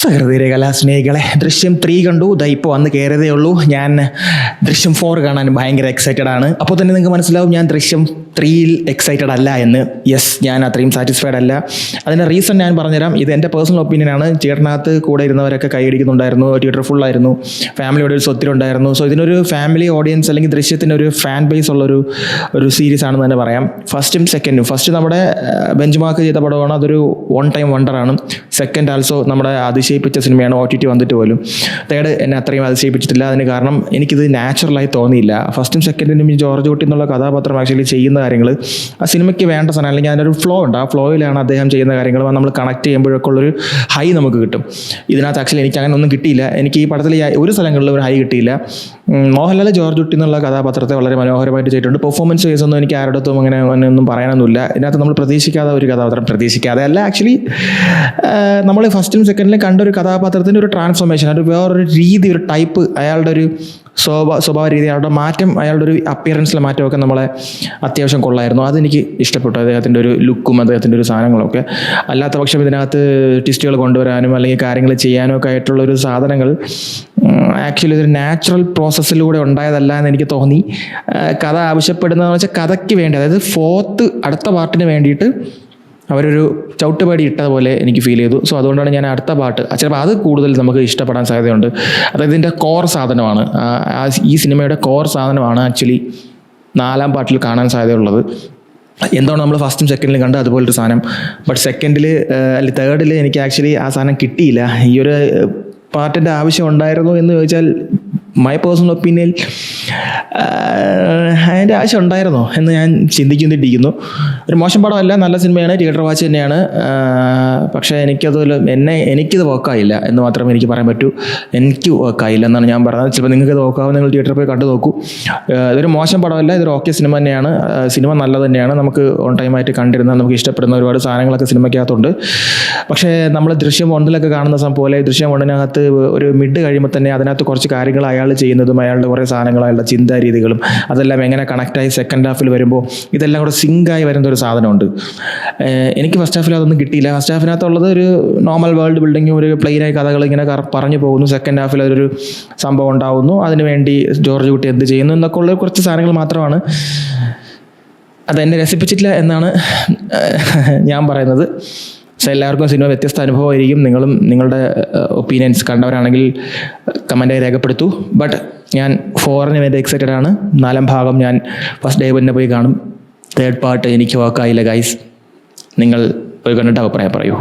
സഹൃദയ കലാസ്നേഹികളെ, ദൃശ്യം 3 കണ്ടു. ഇപ്പോൾ വന്ന് കയറിയതേ ഉള്ളൂ. ഞാൻ ദൃശ്യം 4 കാണാൻ ഭയങ്കര എക്സൈറ്റഡ് ആണ്. അപ്പോൾ തന്നെ നിങ്ങൾക്ക് മനസ്സിലാവും ഞാൻ ദൃശ്യം 3യിൽ എക്സൈറ്റഡ് അല്ല എന്ന്. യെസ്, ഞാൻ അത്രയും സാറ്റിസ്ഫൈഡ് അല്ല. അതിൻ്റെ റീസൺ ഞാൻ പറഞ്ഞുതരാം. ഇത് എൻ്റെ പേഴ്സണൽ ഒപ്പീനിയനാണ്. തിയേറ്ററിനകത്ത് കൂടെ ഇരുന്നവരൊക്കെ കൈയടിക്കുന്നുണ്ടായിരുന്നു. തിയേറ്റർ ഫുള്ളായിരുന്നു. ഫാമിലിയോട് ഒരു സ്വത്തിലുണ്ടായിരുന്നു. സോ ഇതിനൊരു ഫാമിലി ഓഡിയൻസ് അല്ലെങ്കിൽ ദൃശ്യത്തിൻ്റെ ഒരു ഫാൻ ബേസ് ഉള്ളൊരു സീരീസ് ആണെന്ന് തന്നെ പറയാം. ഫസ്റ്റും സെക്കൻഡും. ഫസ്റ്റ് നമ്മുടെ ബെഞ്ച് മാർക്ക് ചെയ്ത പടമാണ്. അതൊരു വൺ ടൈം വണ്ടറാണ്. സെക്കൻഡ് ആൾസോ നമ്മുടെ അതിശയിപ്പിച്ച സിനിമയാണ്. OTT വന്നിട്ട് പോലും. തേർഡ് എന്നെ അത്രയും അതിശയിപ്പിച്ചിട്ടില്ല. അതിന് കാരണം എനിക്കിത് നാച്ചുറലായി തോന്നിയില്ല. ഫസ്റ്റും സെക്കൻഡിനും ഈ ജോർജ് കുട്ടി എന്നുള്ള കഥാപാത്രം ആക്ച്വലി ചെയ്യുന്ന കാര്യങ്ങൾ ആ സിനിമയ്ക്ക് വേണ്ട സാധനം, അല്ലെങ്കിൽ അതിനൊരു ഫ്ലോ ഉണ്ട്. ആ ഫ്ലോയിലാണ് അദ്ദേഹം ചെയ്യുന്ന കാര്യങ്ങൾ. നമ്മൾ കണക്ട് ചെയ്യുമ്പോഴൊക്കെ ഉള്ളൊരു ഹൈ നമുക്ക് കിട്ടും. ഇതിനകത്ത് ആക്ച്വലി എനിക്ക് അങ്ങനെ ഒന്നും കിട്ടിയില്ല. എനിക്ക് ഈ പടത്തിൽ ഒരു സ്ഥലങ്ങളിലും ഒരു ഹൈ കിട്ടിയില്ല. മോഹൻലാൽ ജോർജ് കുട്ടി എന്നുള്ള കഥാപാത്രത്തെ വളരെ മനോഹരമായിട്ട് ചെയ്തിട്ടുണ്ട്. പെർഫോമൻസ് വൈസ് ഒന്നും എനിക്ക് ആരുടെത്തും അങ്ങനെ ഒന്നും പറയാനൊന്നുമില്ല. ഇതിനകത്ത് നമ്മൾ പ്രതീക്ഷിക്കാതെ ഒരു കഥാപാത്രം, പ്രതീക്ഷിക്കാതെ അല്ല ആക്ച്വലി നമ്മൾ ഫസ്റ്റിലും സെക്കൻഡിലും കണ്ട ഒരു കഥാപാത്രത്തിൻ്റെ ഒരു ട്രാൻസ്ഫോർമേഷൻ, ഒരു വേറൊരു രീതി, ഒരു ടൈപ്പ്, അയാളുടെ ഒരു സ്വഭാവ രീതി, അയാളുടെ മാറ്റം, അയാളുടെ ഒരു അപ്പിയറൻസിലെ മാറ്റമൊക്കെ നമ്മളെ അത്യാവശ്യം കൊള്ളായിരുന്നു. അതെനിക്ക് ഇഷ്ടപ്പെട്ടു. അദ്ദേഹത്തിൻ്റെ ഒരു ലുക്കും അദ്ദേഹത്തിൻ്റെ ഒരു സാധനങ്ങളൊക്കെ. അല്ലാത്ത പക്ഷം ഇതിനകത്ത് ട്വിസ്റ്റുകൾ കൊണ്ടുവരാനും അല്ലെങ്കിൽ കാര്യങ്ങൾ ചെയ്യാനും ഒക്കെ ആയിട്ടുള്ളൊരു സാധനങ്ങൾ ആക്ച്വലി ഇതൊരു നാച്ചുറൽ പ്രോസസ്സിലൂടെ ഉണ്ടായതല്ല എന്ന് എനിക്ക് തോന്നി. കഥ ആവശ്യപ്പെടുന്നതെന്ന് വെച്ചാൽ കഥയ്ക്ക് വേണ്ടി, അതായത് അടുത്ത പാർട്ടിന് വേണ്ടിയിട്ട് അവരൊരു ചവിട്ടുപടി ഇട്ടതുപോലെ എനിക്ക് ഫീൽ ചെയ്തു. സോ അതുകൊണ്ടാണ് ഞാൻ അടുത്ത പാട്ട് ചിലപ്പോൾ അത് കൂടുതൽ നമുക്ക് ഇഷ്ടപ്പെടാൻ സാധ്യതയുണ്ട്. അതായത് ഇതിൻ്റെ കോർ സാധനമാണ്, ഈ സിനിമയുടെ കോർ സാധനമാണ് ആക്ച്വലി 4-ാം പാട്ടിൽ കാണാൻ സാധ്യതയുള്ളത്. എന്താണ് നമ്മൾ ഫസ്റ്റും സെക്കൻഡിലും കണ്ട് അതുപോലൊരു സാധനം. ബട്ട് സെക്കൻഡിൽ അല്ലെങ്കിൽ തേർഡിൽ എനിക്ക് ആക്ച്വലി ആ സാധനം കിട്ടിയില്ല. ഈ ഒരു പാട്ടിൻ്റെ ആവശ്യം ഉണ്ടായിരുന്നു എന്ന് ചോദിച്ചാൽ മൈ പേഴ്സണൽ ഒപ്പീനിയൻ അതിൻ്റെ ആവശ്യം ഉണ്ടായിരുന്നോ എന്ന് ഞാൻ ചിന്തിക്കുന്നിട്ടിരിക്കുന്നു. ഒരു മോശം പടമല്ല, നല്ല സിനിമയാണ്, തിയേറ്റർ വാച്ച് തന്നെയാണ്. പക്ഷേ എനിക്കിത് വർക്കായില്ല എന്ന് മാത്രമേ എനിക്ക് പറയാൻ പറ്റൂ. എനിക്ക് വർക്കായില്ല എന്നാണ് ഞാൻ പറയുന്നത്. ചിലപ്പോൾ നിങ്ങൾക്ക് ഇത് വർക്കാവും, നിങ്ങൾ തിയേറ്ററിൽ പോയി കണ്ടു നോക്കൂ. ഇതൊരു മോശം പടമല്ല, ഇതൊരു ഓക്കെ സിനിമ തന്നെയാണ്. സിനിമ നല്ല തന്നെയാണ്. നമുക്ക് ഓൺ ടൈമായിട്ട് കണ്ടിരുന്ന, നമുക്ക് ഇഷ്ടപ്പെടുന്ന ഒരുപാട് സാധനങ്ങളൊക്കെ സിനിമയ്ക്കകത്തുണ്ട്. പക്ഷേ നമ്മൾ ദൃശ്യം 1 കാണുന്ന പോലെ ദൃശ്യം 1 ഒരു മിഡ് കഴിയുമ്പോൾ തന്നെ അതിനകത്ത് കുറച്ച് കാര്യങ്ങൾ അയാൾ ചെയ്യുന്നതും അയാളുടെ കുറേ സാധനങ്ങൾ, അയാളുടെ ചിന്താ രീതികളും അതെല്ലാം എങ്ങനെ കണക്റ്റായി സെക്കൻഡ് ഹാഫിൽ വരുമ്പോൾ ഇതെല്ലാം കൂടെ സിങ്കായി വരുന്ന ഒരു സാധനമുണ്ട്. എനിക്ക് ഫസ്റ്റ് ഹാഫിൽ അതൊന്നും കിട്ടിയില്ല. ഫസ്റ്റ് ഹാഫിനകത്തുള്ളത് ഒരു നോർമൽ വേൾഡ് ബിൽഡിങ്ങും ഒരു പ്ലെയിനായി കഥകൾ ഇങ്ങനെ പറഞ്ഞു പോകുന്നു. സെക്കൻഡ് ഹാഫിൽ അതൊരു സംഭവം ഉണ്ടാവുന്നു. അതിനുവേണ്ടി ജോർജ് കുട്ടി എന്ത് ചെയ്യുന്നു എന്നൊക്കെ ഉള്ള കുറച്ച് സാധനങ്ങൾ മാത്രമാണ്. അതെന്നെ രസിപ്പിച്ചിട്ടില്ല എന്നാണ് ഞാൻ പറയുന്നത്. പക്ഷേ എല്ലാവർക്കും സിനിമ വ്യത്യസ്ത അനുഭവമായിരിക്കും. നിങ്ങളും നിങ്ങളുടെ ഒപ്പീനിയൻസ് കണ്ടവരാണെങ്കിൽ കമൻറ്റായി രേഖപ്പെടുത്തൂ. ബട്ട് ഞാൻ 4-ന് വേണ്ടി എക്സൈറ്റഡ് ആണ്. 4-ാം ഭാഗം ഞാൻ ഫസ്റ്റ് ഡേ തന്നെ പോയി കാണും. തേർഡ് പാർട്ട് എനിക്ക് വർക്കായില്ല ഗൈസ്. നിങ്ങൾ പോയി കണ്ടിട്ട് അഭിപ്രായം പറയൂ.